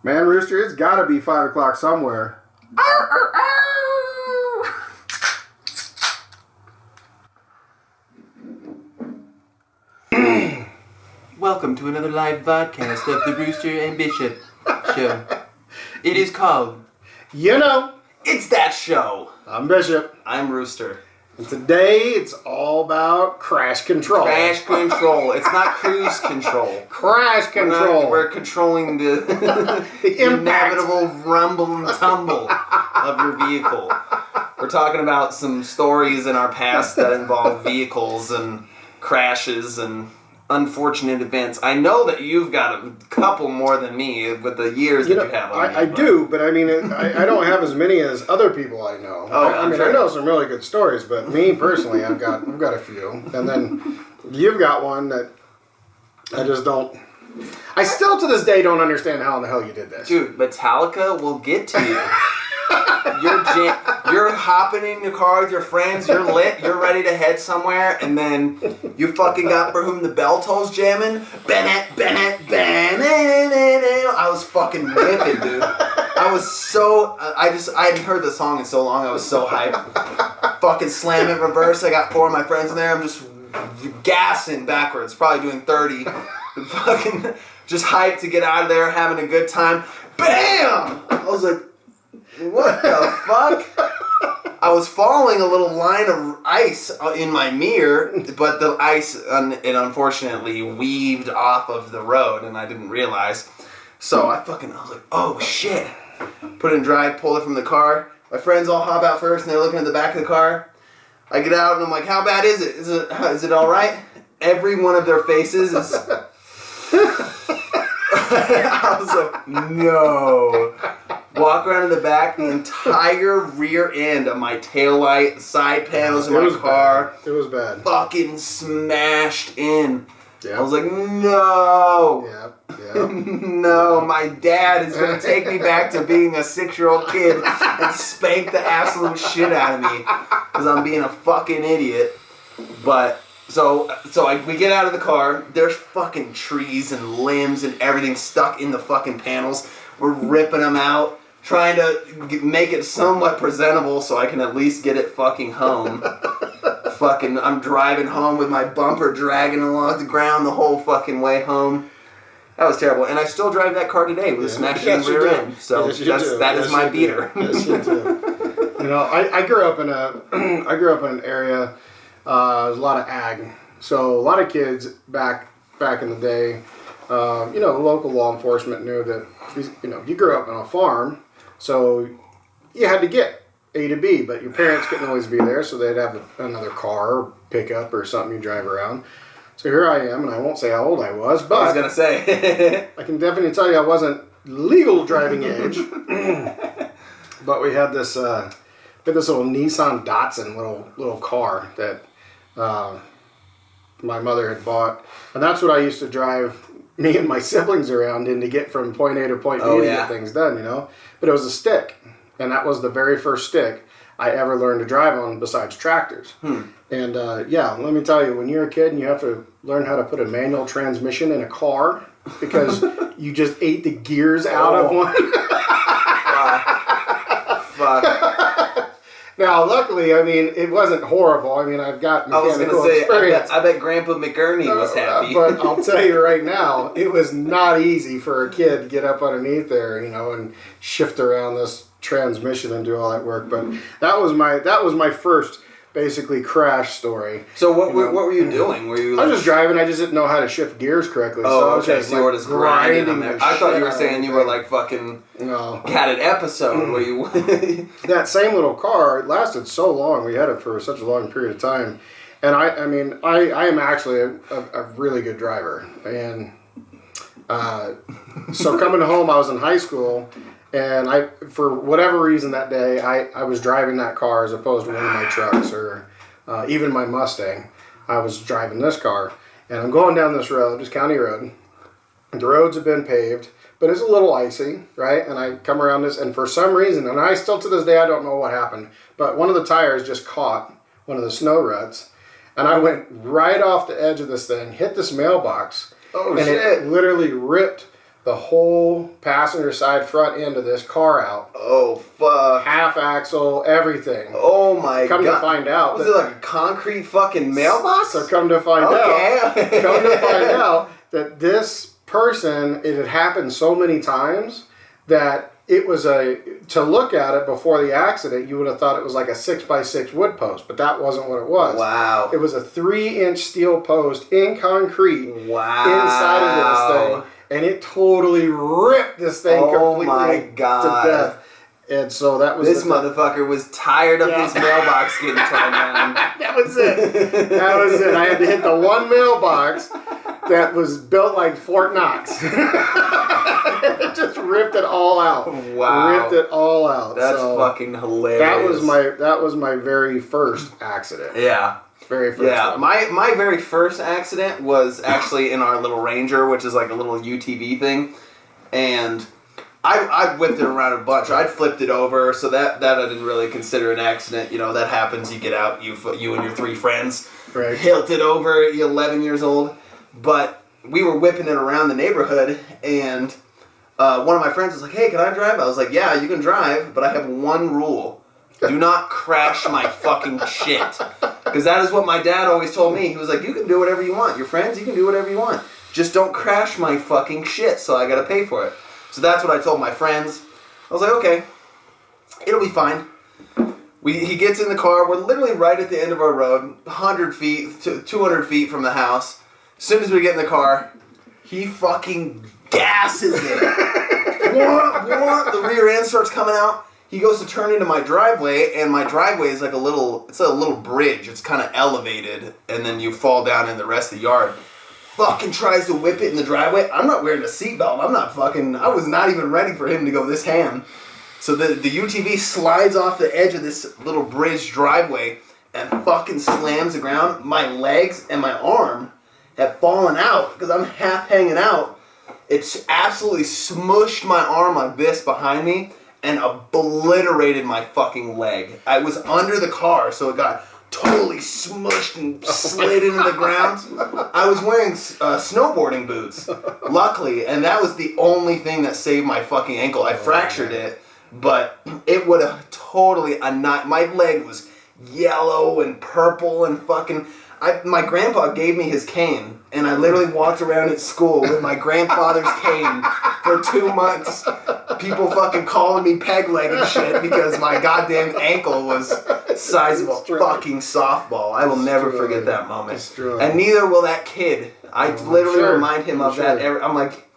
Man, Rooster, it's got to be 5 o'clock somewhere. Welcome to another live podcast of the Rooster and Bishop show. It is called... You know. It's That Show. I'm Bishop. I'm Rooster. And today, it's all about crash control. Crash control. It's not cruise control. Crash control. We're controlling the inevitable rumble and tumble of your vehicle. We're talking about some stories in our past that involve vehicles and crashes and unfortunate events. I know that you've got a couple more than me with the years that you have on me. I do, but I mean, I don't have as many as other people I know. I mean, sure. I know some really good stories, but me personally, I've got a few, and then you've got one that I just don't. I still to this day don't understand how in the hell you did this. Dude, Metallica will get to you. You're hopping in your car with your friends, you're lit, you're ready to head somewhere, and then you fucking got For Whom the Bell Tolls jamming. Bennett. I was fucking whipping, dude. I was so, I hadn't heard the song in so long, I was so hyped. Fucking slam it reverse, I got 4 of my friends in there, I'm just gassing backwards, probably doing 30. Fucking just hyped to get out of there, having a good time. BAM! I was like, what the fuck? I was following a little line of ice in my mirror, but the ice, it unfortunately weaved off of the road, and I didn't realize. So I was like, oh shit. Put it in drive, pulled it from the car. My friends all hop out first, and they're looking at the back of the car. I get out, and I'm like, how bad is it? Is it all right? Every one of their faces is... I was like, no. Walk around in the back, the entire rear end of my taillight, side panels of my car. It was bad. Fucking smashed in. Yep. I was like, no. Yep. No, my dad is going to take me back to being a 6-year-old kid and spank the absolute shit out of me because I'm being a fucking idiot. But... So we get out of the car, there's fucking trees and limbs and everything stuck in the fucking panels. We're ripping them out, trying to make it somewhat presentable so I can at least get it fucking home. I'm driving home with my bumper dragging along the ground the whole fucking way home. That was terrible. And I still drive that car today with a smashed rear end. So that is my beater. Yes, you do. You know, I grew up in an area. There's a lot of ag, so a lot of kids back in the day, local law enforcement knew that, you grew up on a farm, so you had to get A to B, but your parents couldn't always be there, so they'd have another car or pickup or something you drive around. So here I am, and I won't say how old I was, but I was gonna say I can definitely tell you I wasn't legal driving age, but we had this little Nissan Datsun little car that my mother had bought, and that's what I used to drive me and my siblings around in to get from point A to point B to get things done, But it was a stick, and that was the very first stick I ever learned to drive on besides tractors. And let me tell you, when you're a kid and you have to learn how to put a manual transmission in a car because you just ate the gears out of one. Fuck. Now, luckily, I mean, it wasn't horrible. I mean, I've got mechanical experience. I bet Grandpa McGurney was happy. But I'll tell you right now, it was not easy for a kid to get up underneath there, and shift around this transmission and do all that work. But that was my first basically crash story. So what were you doing? Were you? I was just driving. I just didn't know how to shift gears correctly. Oh, so I was okay. just, so you were just grinding them. I thought you were saying you were like fucking. No. Had an episode where you. That same little car, it lasted so long. We had it for such a long period of time, and I am actually a really good driver, and so coming home, I was in high school. And for whatever reason that day, I was driving that car as opposed to one of my trucks or even my Mustang. I was driving this car. And I'm going down this road, this county road. The roads have been paved, but it's a little icy, right? And I come around this, and for some reason, and I still to this day, I don't know what happened, but one of the tires just caught one of the snow ruts. And I went right off the edge of this thing, hit this mailbox. Oh, and shit. It literally ripped the whole passenger side front end of this car out. Oh, fuck. Half axle, everything. Oh, my God. Come to find out. Was it like a concrete fucking mailbox? So come to find out that this person, it had happened so many times that it was to look at it before the accident, you would have thought it was like a 6x6 wood post, but that wasn't what it was. Wow. It was a 3-inch steel post in concrete inside of this thing, and it totally ripped this thing completely to death. And so that was this motherfucker was tired of his mailbox getting torn down. That was it. I had to hit the one mailbox that was built like Fort Knox. It just ripped it all out. Wow. Ripped it all out. That's fucking hilarious. That was my very first accident. Yeah. Very first. Yeah. My very first accident was actually in our little Ranger, which is like a little UTV thing. And I whipped it around a bunch. I'd flipped it over, so that I didn't really consider an accident. You know, that happens. You get out, you and your 3 friends, right. Hilt it over. You're 11 years old. But we were whipping it around the neighborhood, and one of my friends was like, "Hey, can I drive?" I was like, "Yeah, you can drive, but I have one rule. Do not crash my fucking shit." Because that is what my dad always told me. He was like, "You can do whatever you want. Your friends, you can do whatever you want. Just don't crash my fucking shit, so I gotta pay for it." So that's what I told my friends. I was like, okay, it'll be fine. He gets in the car. We're literally right at the end of our road, 100 feet, 200 feet from the house. As soon as we get in the car, he fucking gasses it. The rear end starts coming out. He goes to turn into my driveway, and my driveway is like a little bridge. It's kind of elevated, and then you fall down in the rest of the yard. Fucking tries to whip it in the driveway. I'm not wearing a seatbelt. I was not even ready for him to go this ham. So the UTV slides off the edge of this little bridge driveway and fucking slams the ground. My legs and my arm have fallen out because I'm half hanging out. It's absolutely smushed my arm like this behind me and obliterated my fucking leg. I was under the car, so it got totally smushed and slid into the ground. I was wearing snowboarding boots, luckily, and that was the only thing that saved my fucking ankle. I fractured it, but it would have totally my leg was yellow and purple and fucking... my grandpa gave me his cane, and I literally walked around at school with my grandfather's cane for 2 months. People fucking calling me peg leg and shit because my goddamn ankle was size of a fucking softball. I will never forget that moment. And neither will that kid. I literally remind him of that. I'm like,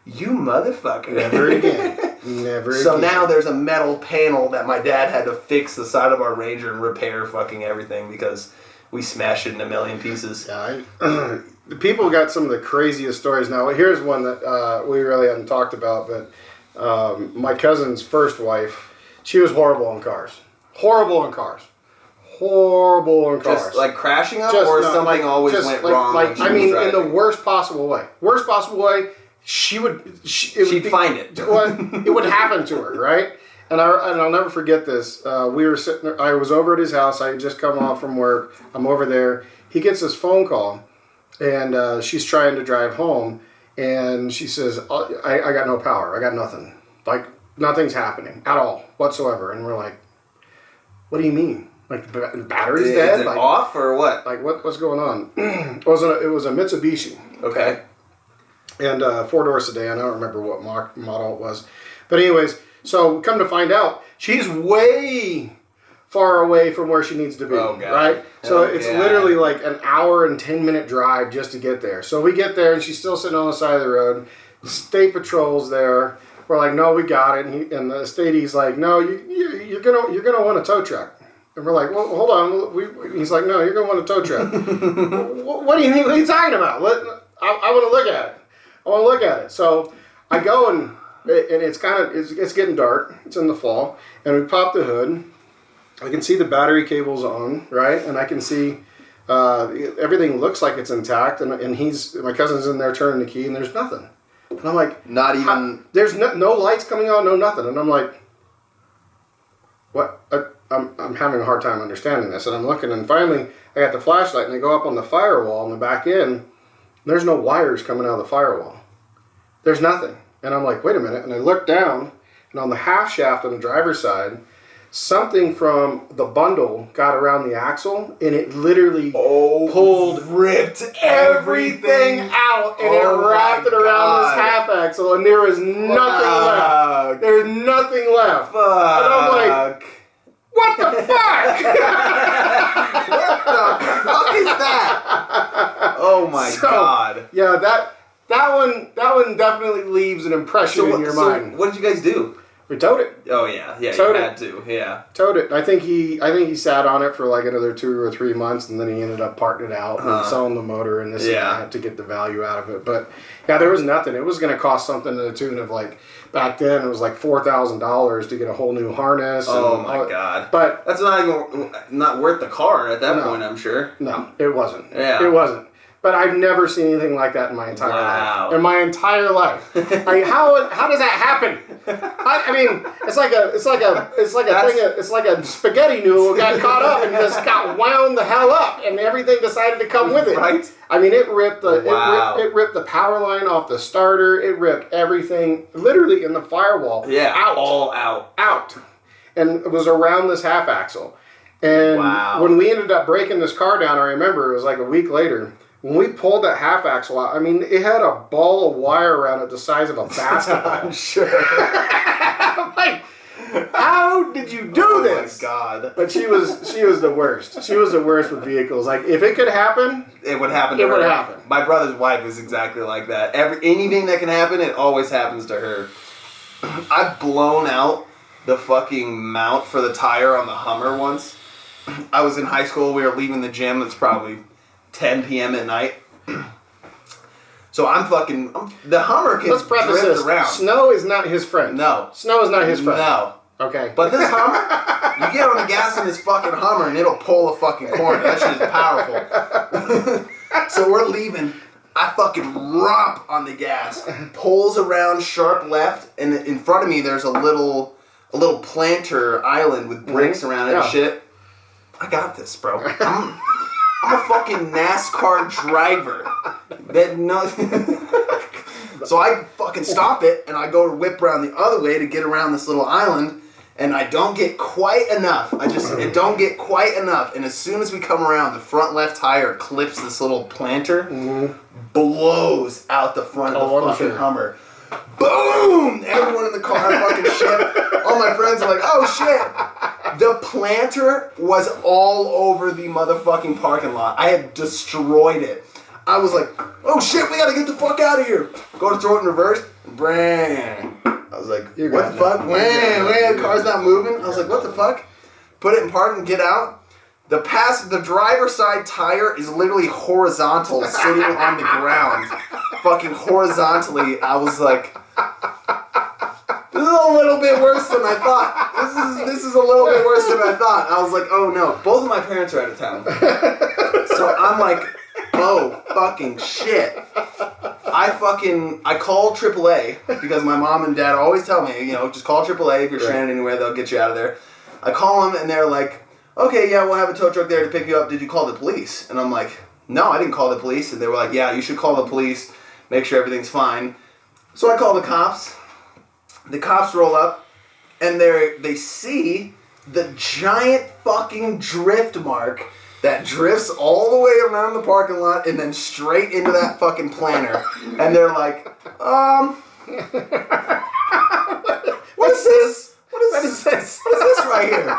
you motherfucker. Never again. Never again. So now there's a metal panel that my dad had to fix the side of our Ranger and repair fucking everything because we smashed it in a million pieces. Yeah, the people got some of the craziest stories. Now, here's one that we really haven't talked about, but my cousin's first wife, she was horrible on cars. Horrible on cars. Just like crashing them, or something always went wrong? In the worst possible way. Worst possible way, she'd find it. It would happen to her, right? And I'll never forget this. We were sitting there, I was over at his house. I had just come off from work. I'm over there. He gets this phone call, and she's trying to drive home, and she says, I got no power. I got nothing. Like, nothing's happening at all whatsoever. And we're like, what do you mean? Like, the battery's dead? Is it off or what? Like, what's going on? It was a Mitsubishi. Okay. And 4-door sedan. I don't remember what model it was. But anyways... So, come to find out, she's way far away from where she needs to be, right? So, it's literally like an hour and 10-minute drive just to get there. So, we get there, and she's still sitting on the side of the road. State Patrol's there. We're like, no, we got it. And the statey's like, no, you're gonna want a tow truck. And we're like, well, hold on. He's like, no, you're going to want a tow truck. What do you mean? What are you talking about? I want to look at it. I want to look at it. So, I go and it's getting dark. It's in the fall, and we pop the hood. I can see the battery cables on, right, and I can see everything looks like it's intact. And my cousin's in there turning the key, and there's nothing. And I'm like, there's no lights coming on, no nothing. And I'm like, what? I'm having a hard time understanding this. And I'm looking, and finally I got the flashlight, and I go up on the firewall on the back end. And there's no wires coming out of the firewall. There's nothing. And I'm like, wait a minute. And I look down, and on the half shaft on the driver's side, something from the bundle got around the axle, and it literally ripped everything out, and it wrapped it around this half axle, and there was nothing left. There's nothing left. Fuck. And I'm like, what the fuck? What the fuck is that? Oh my god. Yeah, that one definitely leaves an impression in your mind. What did you guys do? We towed it. Oh yeah, you had to, yeah. Towed it. I think he sat on it for like another 2 or 3 months, and then he ended up parting it out and selling the motor and this and that to get the value out of it. But yeah, there was nothing. It was going to cost something to the tune of like back then it was like $4,000 to get a whole new harness. Oh my god! But that's not worth the car at that point. I'm sure. No, it wasn't. Yeah, it wasn't. But I've never seen anything like that in my entire life. In my entire life, I mean, how does that happen? I mean, it's like a spaghetti noodle got caught up and just got wound the hell up, and everything decided to come with it. Right? I mean, it ripped it ripped the power line off the starter. It ripped everything, literally in the firewall. Yeah, all out. And it was around this half axle. And when we ended up breaking this car down, I remember it was like a week later. When we pulled that half axle out, I mean, it had a ball of wire around it the size of a basketball. I'm sure. I'm like, how did you do this? Oh my god! But she was the worst. She was the worst with vehicles. Like, if it could happen, it would happen. It would happen. My brother's wife is exactly like that. Anything that can happen, it always happens to her. I've blown out the fucking mount for the tire on the Hummer once. I was in high school. We were leaving the gym. It's probably 10 p.m. at night. So the Hummer can drift around. Snow is not his friend. No. Snow is not his friend. No. Okay. But this Hummer, you get on the gas in this fucking Hummer and it'll pull a fucking corner. That shit is powerful. So we're leaving. I fucking romp on the gas. Pulls around sharp left, and in front of me there's a little planter island with bricks around it and shit. I got this, bro. I'm a fucking NASCAR driver. So I fucking stop it, and I go to whip around the other way to get around this little island, and I don't get quite enough. It don't get quite enough. And as soon as we come around, the front left tire clips this little planter, blows out the front of the fucking Hummer. Boom! Everyone in the car fucking shit. All my friends are like, oh shit. The planter was all over the motherfucking parking lot. I had destroyed it. I was like, oh shit, we gotta get the fuck out of here. Go to throw it in reverse. Bang. I was like, what the fuck? The car's not moving. I was like, what the fuck? Put it in park and get out. The driver's side tire is literally horizontal, sitting on the ground. Fucking horizontally. I was like, this is a little bit worse than I thought. This is a little bit worse than I thought. I was like, oh no. Both of my parents are out of town. So I'm like, oh fucking shit. I called AAA because my mom and dad always tell me, just call AAA if you're stranded anywhere, they'll get you out of there. I call them and they're like, okay, yeah, we'll have a tow truck there to pick you up. Did you call the police? And I'm like, no, I didn't call the police. And they were like, yeah, you should call the police, make sure everything's fine. So I call the cops. The cops roll up, and they see the giant fucking drift mark that drifts all the way around the parking lot and then straight into that fucking planter. And they're like, what is this? What is this right here?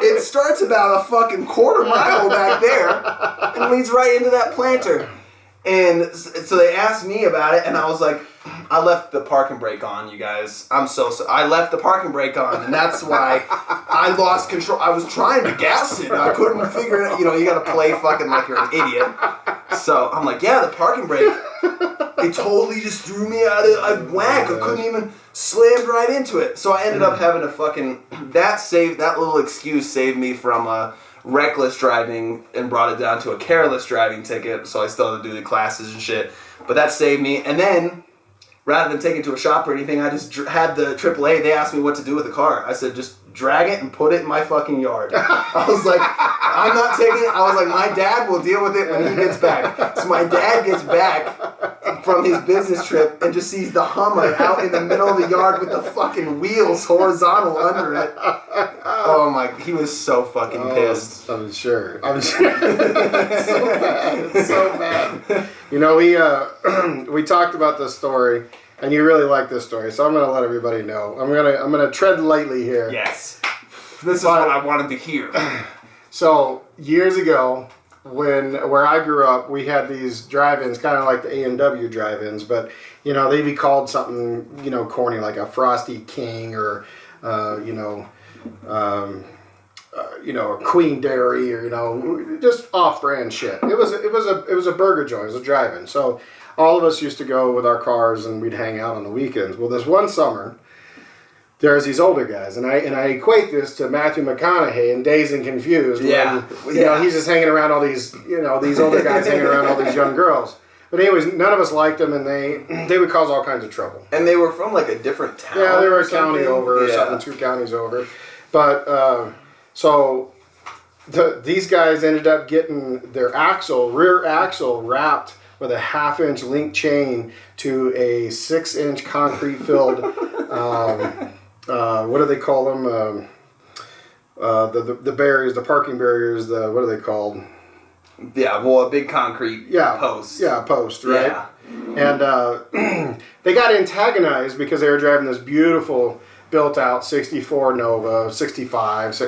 It starts about a fucking quarter mile back there and leads right into that planter. And so they asked me about it, and I was like, I left the parking brake on, you guys. I'm so I left the parking brake on, and that's why I lost control. I was trying to gas it. I couldn't figure it out. You gotta play fucking like you're an idiot. So I'm like, yeah, the parking brake, it totally just threw me out of whack. I couldn't even slammed right into it. So I ended up having to fucking, that little excuse saved me from reckless driving and brought it down to a careless driving ticket. So I still had to do the classes and shit. But that saved me. And then, rather than take it to a shop or anything, I just had the AAA. They asked me what to do with the car. I said, just drag it and put it in my fucking yard. I was like, I'm not taking it. I was like, my dad will deal with it when he gets back. So my dad gets back, from his business trip and just sees the Hummer out in the middle of the yard with the fucking wheels horizontal under it. Oh my, he was so fucking pissed. I'm sure. It's so bad. It's so bad. You know, we talked about this story, and you really like this story, so I'm gonna let everybody know. I'm gonna tread lightly here. Yes. This is what I wanted to hear. So years ago, where I grew up, we had these drive-ins, kind of like the A&W drive-ins, but you know, they'd be called something, you know, corny, like a Frosty King or a Queen Dairy, or you know, just off-brand shit. It was a burger joint. It was a drive-in. So all of us used to go with our cars and we'd hang out on the weekends. Well, this one summer, there's these older guys, and I equate this to Matthew McConaughey in Dazed and Confused. Yeah. When, you know, he's just hanging around all these, you know, these older guys hanging around all these young girls. But anyways, none of us liked them, and they would cause all kinds of trouble. And they were from like a different town. Yeah, they were a county over or something, 2 counties over. But so these guys ended up getting their rear axle wrapped with a 1/2-inch link chain to a 6-inch concrete-filled, what do they call them? The barriers, the parking barriers, what are they called? Yeah, well, a big concrete post. Yeah, post, right? Yeah. And they got antagonized because they were driving this beautiful built-out 64 Nova, 65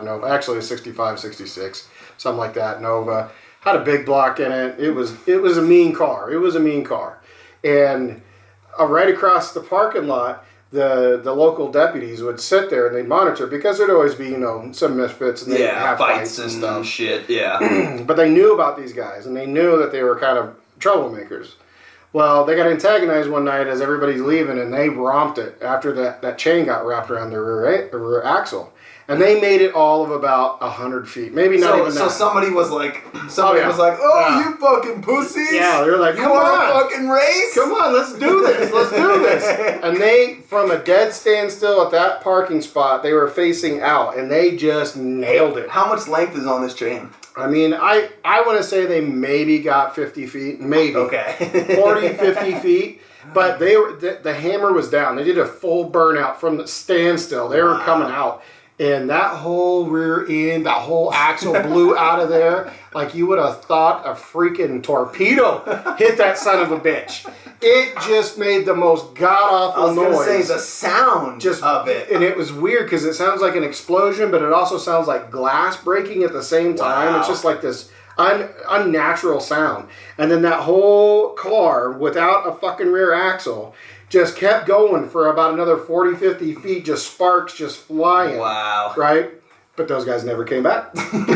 Nova, actually a 65, 66, something like that, Nova. Had a big block in it. It was a mean car. And right across the parking lot, the local deputies would sit there and they'd monitor, because there'd always be, you know, some misfits and they'd have fights and stuff. Shit, yeah. But they knew about these guys, and they knew that they were kind of troublemakers. Well, they got antagonized one night as everybody's leaving, and they romped it after that chain got wrapped around their rear axle. And they made it all of about 100 feet, maybe not even that. So somebody was like, you fucking pussies! Yeah, they were like, come on, fucking race! Come on, let's do this, And they, from a dead standstill at that parking spot, they were facing out, and they just nailed it. How much length is on this chain? I mean, I want to say they maybe got 50 feet, maybe. Okay. 40, 50 feet. But the hammer was down. They did a full burnout from the standstill. They were coming out. And that whole rear end, that whole axle blew out of there like you would have thought a freaking torpedo hit that son of a bitch. It just made the most god-awful noise. I was going to say, the sound of it. And it was weird because it sounds like an explosion, but it also sounds like glass breaking at the same time. Wow. It's just like this unnatural sound. And then that whole car, without a fucking rear axle, just kept going for about another 40, 50 feet, just sparks just flying. Wow. Right? But those guys never came back. And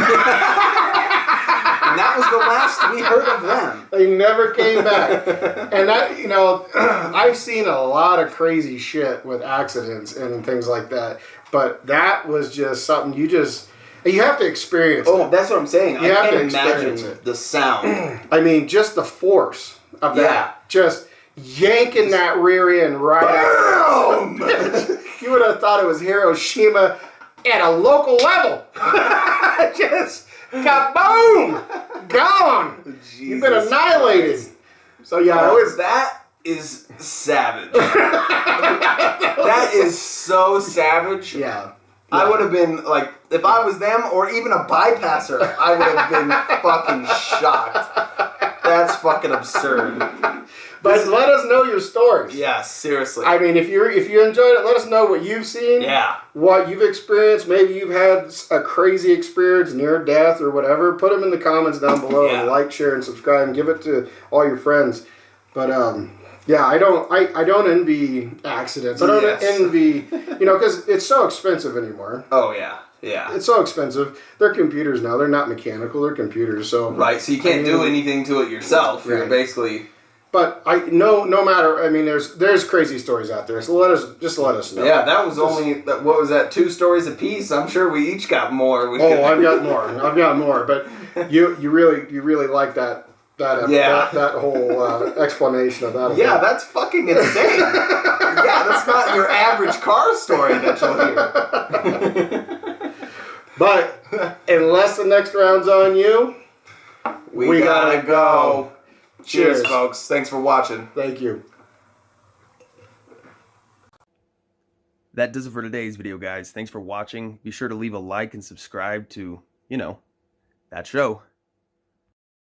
that was the last we heard of them. They never came back. And that, you know, I've seen a lot of crazy shit with accidents and things like that. But that was just something you have to experience it. Oh, that's what I'm saying. I can't imagine the sound. I mean, just the force of that. Just yanking that rear end right out. You would have thought it was Hiroshima at a local level. Just kaboom! Gone! Jesus You've been annihilated. Christ. So yeah, that is savage. That is so savage. Yeah. I would have been like, if I was them or even a bypasser, I would have been fucking shocked. That's fucking absurd. But let us know your stories. Yeah, seriously. I mean, if you enjoyed it, let us know what you've seen. Yeah. What you've experienced. Maybe you've had a crazy experience, near death or whatever. Put them in the comments down below. And like, share, and subscribe, and give it to all your friends. But yeah, I don't envy accidents. I don't envy, because it's so expensive anymore. Oh yeah. Yeah. It's so expensive. They're computers now. They're not mechanical. They're computers. So right. So you can't do anything to it yourself. Right. You're basically. But no matter. I mean, there's crazy stories out there. So let us know. Yeah, that was what was that? 2 stories apiece. I'm sure we each got more. I've got more. But you really like that whole explanation of that. Yeah, that's fucking insane. Yeah, that's not your average car story that you'll hear. But unless the next round's on you, we gotta go. Cheers, folks. Thanks for watching. Thank you. That does it for today's video, guys. Thanks for watching. Be sure to leave a like and subscribe to, that show.